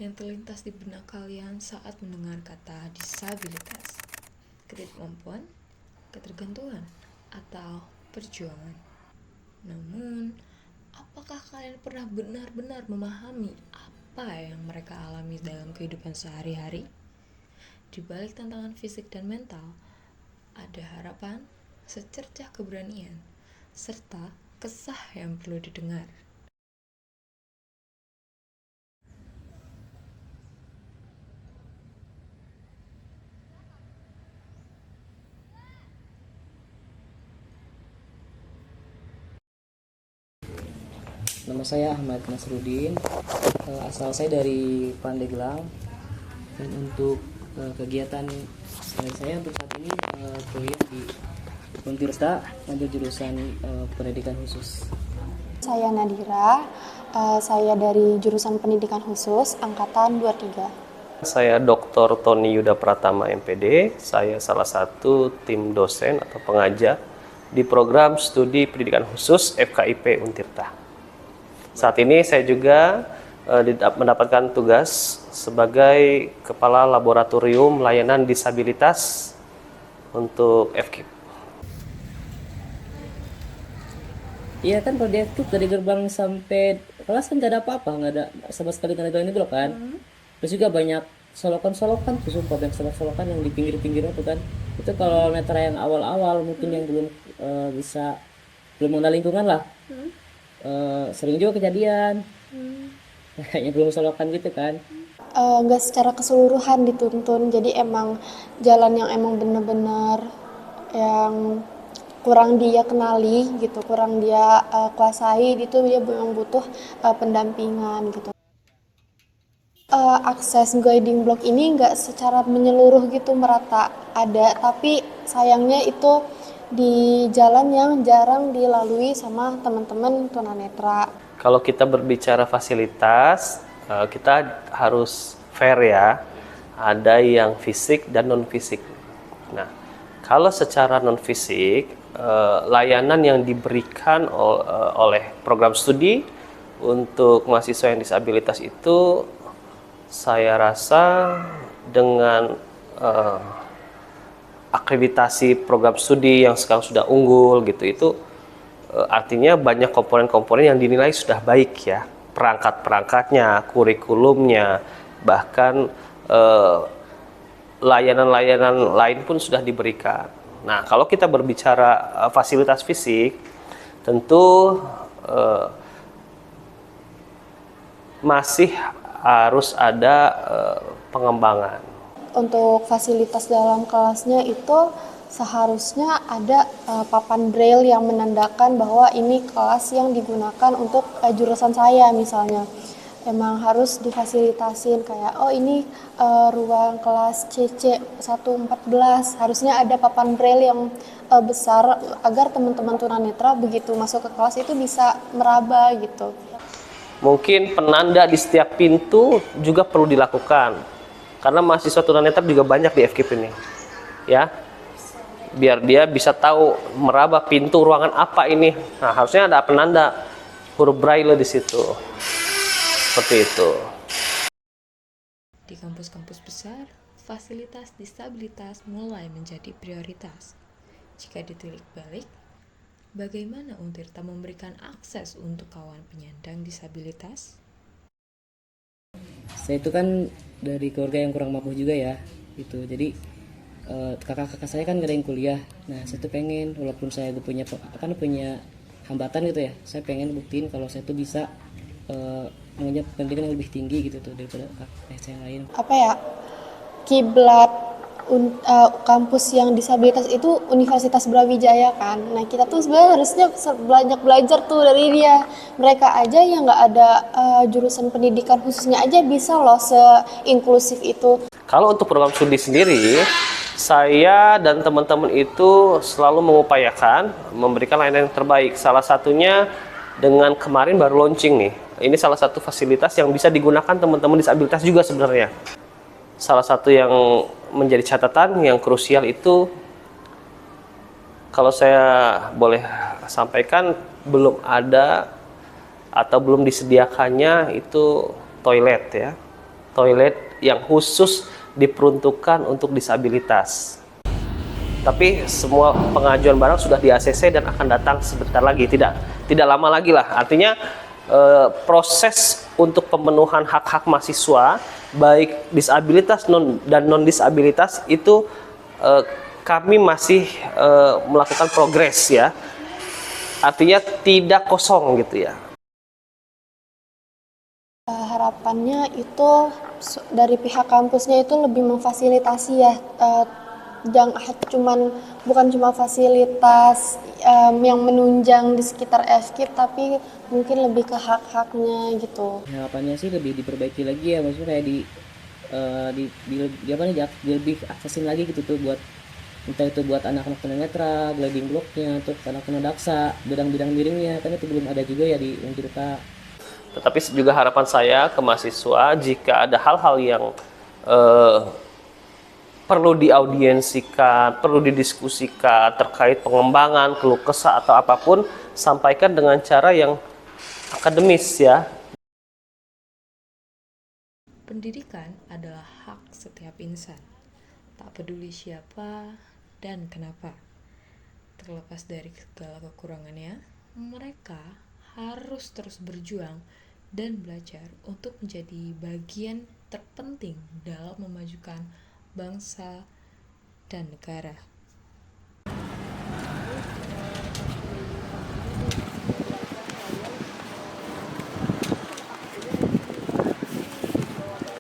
yang terlintas di benak kalian saat mendengar kata disabilitas? Ketidakmampuan, ketergantungan, atau perjuangan? Namun, apakah kalian pernah benar-benar memahami apa yang mereka alami dalam kehidupan sehari-hari? Di balik tantangan fisik dan mental, ada harapan, secercah keberanian, serta kesah yang perlu didengar. Nama saya Ahmad Nasruddin, asal saya dari Pandeglang. Dan untuk kegiatan saya untuk saat ini kuliah di Untirta, ambil jurusan pendidikan khusus. Saya Nadira, saya dari jurusan pendidikan khusus angkatan 23. Saya Dr. Tony Yuda Pratama MPD, saya salah satu tim dosen atau pengajar di program studi pendidikan khusus FKIP Untirta. Saat ini saya juga mendapatkan tugas sebagai Kepala Laboratorium Layanan Disabilitas untuk FKIP. Iya kan, kalau dia tuh dari gerbang sampai kelas kan gak ada apa-apa, nggak ada sama sekali tanda ini dulu kan. Terus juga banyak solokan-solokan tuh, sumpah banyak solokan yang di pinggir-pinggirnya tuh kan. Itu kalau meter yang awal-awal mungkin yang belum belum mengenal lingkungan lah. Sering juga kejadian. Kayaknya belum solokan gitu kan. Nggak secara keseluruhan dituntun, jadi emang jalan yang emang bener-bener yang kurang dia kenali gitu, kurang dia kuasai, itu dia memang butuh pendampingan gitu. Akses guiding block ini nggak secara menyeluruh gitu merata ada, tapi sayangnya itu di jalan yang jarang dilalui sama teman-teman tunanetra. Kalau kita berbicara fasilitas, kita harus fair ya. Ada yang fisik dan non fisik. Nah, kalau secara non fisik, layanan yang diberikan oleh program studi untuk mahasiswa yang disabilitas itu, saya rasa dengan akreditasi program studi yang sekarang sudah unggul gitu, itu artinya banyak komponen-komponen yang dinilai sudah baik ya, perangkat-perangkatnya, kurikulumnya, bahkan layanan-layanan lain pun sudah diberikan. Nah, kalau kita berbicara fasilitas fisik, tentu masih harus ada pengembangan. Untuk fasilitas dalam kelasnya itu seharusnya ada papan braille yang menandakan bahwa ini kelas yang digunakan untuk jurusan saya misalnya. Emang harus difasilitasin kayak ini ruang kelas CC 114, harusnya ada papan braille yang besar agar teman-teman tunanetra begitu masuk ke kelas itu bisa meraba gitu. Mungkin penanda di setiap pintu juga perlu dilakukan, karena mahasiswa tunanetra juga banyak di FKIP ini ya, biar dia bisa tahu meraba pintu ruangan apa ini. Nah, harusnya ada penanda huruf braille di situ, seperti itu. Di kampus-kampus besar, fasilitas disabilitas mulai menjadi prioritas. Jika ditilik balik, bagaimana Untirta memberikan akses untuk kawan penyandang disabilitas? Saya itu kan dari keluarga yang kurang mampu juga ya gitu, jadi kakak-kakak saya kan gak ada yang kuliah. Nah, saya tuh pengen, walaupun saya punya hambatan gitu ya, saya pengen buktiin kalau saya tuh bisa mengenyam pendidikan yang lebih tinggi gitu tuh daripada kakak saya yang lain. Apa ya, kiblat kampus yang disabilitas itu Universitas Brawijaya kan. Nah, kita tuh sebenarnya harusnya banyak belajar tuh dari dia. Mereka aja yang nggak ada jurusan pendidikan khususnya aja bisa loh seinklusif itu. Kalau untuk program studi sendiri, saya dan teman-teman itu selalu mengupayakan memberikan layanan yang terbaik. Salah satunya dengan kemarin baru launching nih. Ini salah satu fasilitas yang bisa digunakan teman-teman disabilitas juga sebenarnya. Salah satu yang menjadi catatan yang krusial itu, kalau saya boleh sampaikan, belum ada atau belum disediakannya itu toilet ya. toilet yang khusus diperuntukkan untuk disabilitas. Tapi semua pengajuan barang sudah di ACC dan akan datang sebentar lagi, tidak lama lagi lah. Artinya proses untuk pemenuhan hak-hak mahasiswa baik disabilitas dan non disabilitas itu kami masih melakukan progres ya. Artinya tidak kosong gitu ya. Harapannya itu dari pihak kampusnya itu lebih memfasilitasi ya, bukan cuma fasilitas yang menunjang di sekitar FKIP, tapi mungkin lebih ke hak-haknya gitu. Harapannya sih lebih diperbaiki lagi ya, maksudnya kayak lebih aksesin lagi gitu tuh, buat entah itu buat anak-anak tunanetra, gliding blocknya, terus anak tunadaksa, bidang-bidang miringnya, kan itu belum ada juga ya di Unjurka. Tetapi juga harapan saya ke mahasiswa, jika ada hal-hal yang perlu diaudiensikan, perlu didiskusikan terkait pengembangan, keluh kesah atau apapun, sampaikan dengan cara yang akademis ya. Pendidikan adalah hak setiap insan, tak peduli siapa dan kenapa. Terlepas dari segala kekurangannya, mereka harus terus berjuang dan belajar untuk menjadi bagian terpenting dalam memajukan bangsa dan negara.